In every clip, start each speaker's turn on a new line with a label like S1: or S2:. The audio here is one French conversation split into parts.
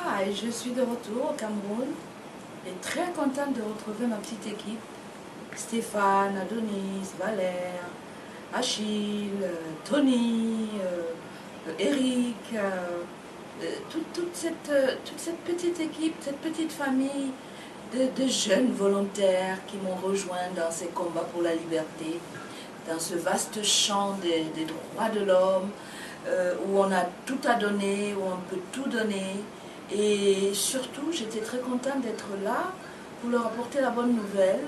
S1: Hi, je suis de retour au Cameroun et très contente de retrouver ma petite équipe. Stéphane, Adonis, Valère, Achille, Tony, Eric, toute cette petite équipe, cette petite famille de jeunes volontaires qui m'ont rejoint dans ces combats pour la liberté, dans ce vaste champ des droits de l'homme, où on a tout à donner, où on peut tout donner. Et surtout, j'étais très contente d'être là pour leur apporter la bonne nouvelle,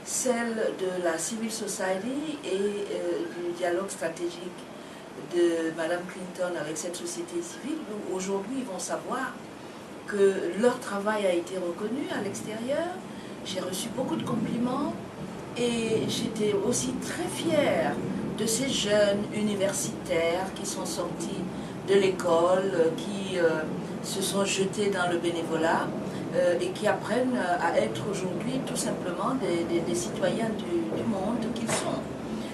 S1: celle de la civil society et du dialogue stratégique de Madame Clinton avec cette société civile, où aujourd'hui ils vont savoir que leur travail a été reconnu à l'extérieur. J'ai reçu beaucoup de compliments et j'étais aussi très fière de ces jeunes universitaires qui sont sortis de l'école, qui se sont jetés dans le bénévolat et qui apprennent à être aujourd'hui tout simplement des citoyens du monde qu'ils sont,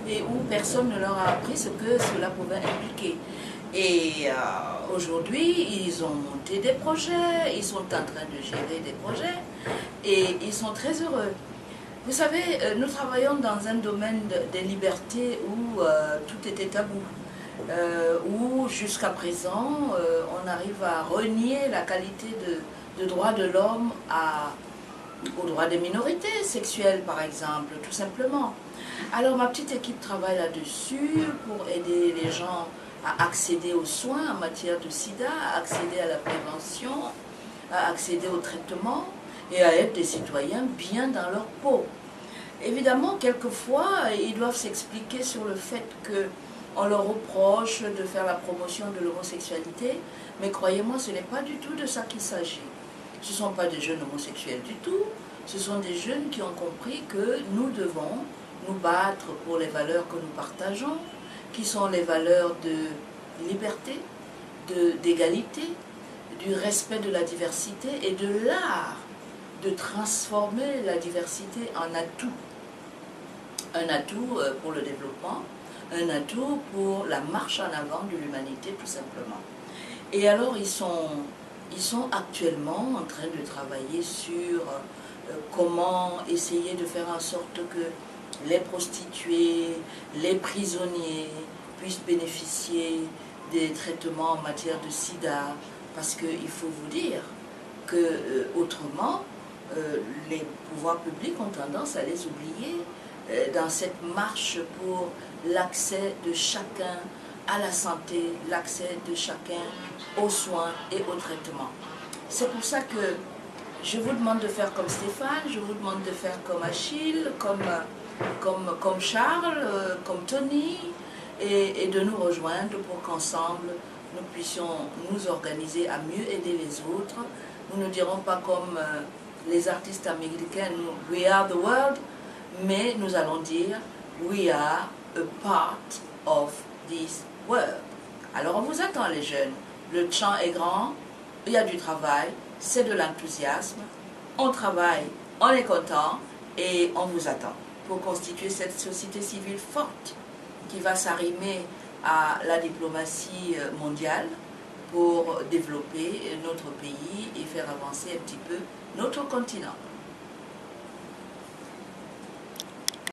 S1: et où personne ne leur a appris ce que cela pouvait impliquer. Et aujourd'hui, ils ont monté des projets, ils sont en train de gérer des projets et ils sont très heureux. Vous savez, nous travaillons dans un domaine des libertés où tout était tabou, où jusqu'à présent, on arrive à renier la qualité de droits de l'homme aux droits des minorités sexuelles, par exemple, tout simplement. Alors ma petite équipe travaille là-dessus pour aider les gens à accéder aux soins en matière de sida, à accéder à la prévention, à accéder au traitement et à être des citoyens bien dans leur peau. Évidemment, quelquefois, ils doivent s'expliquer sur le fait qu'on leur reproche de faire la promotion de l'homosexualité, mais croyez-moi, ce n'est pas du tout de ça qu'il s'agit. Ce ne sont pas des jeunes homosexuels du tout, ce sont des jeunes qui ont compris que nous devons nous battre pour les valeurs que nous partageons, qui sont les valeurs de liberté, d'égalité, du respect de la diversité et de l'art de transformer la diversité en atout. Un atout pour le développement, un atout pour la marche en avant de l'humanité tout simplement. Et alors ils sont actuellement en train de travailler sur comment essayer de faire en sorte que les prostituées, les prisonniers puissent bénéficier des traitements en matière de sida, parce qu'il faut vous dire que autrement, les pouvoirs publics ont tendance à les oublier dans cette marche pour l'accès de chacun à la santé, l'accès de chacun aux soins et aux traitements. C'est pour ça que je vous demande de faire comme Stéphane, je vous demande de faire comme Achille, comme Charles, comme Tony, et de nous rejoindre pour qu'ensemble nous puissions nous organiser à mieux aider les autres. Nous ne dirons pas comme les artistes américains, we are the world, mais nous allons dire we are a part of this world. Alors on vous attend les jeunes, le champ est grand, il y a du travail, c'est de l'enthousiasme, on travaille, on est content et on vous attend pour constituer cette société civile forte qui va s'arrimer à la diplomatie mondiale pour développer notre pays et faire avancer un petit peu notre continent.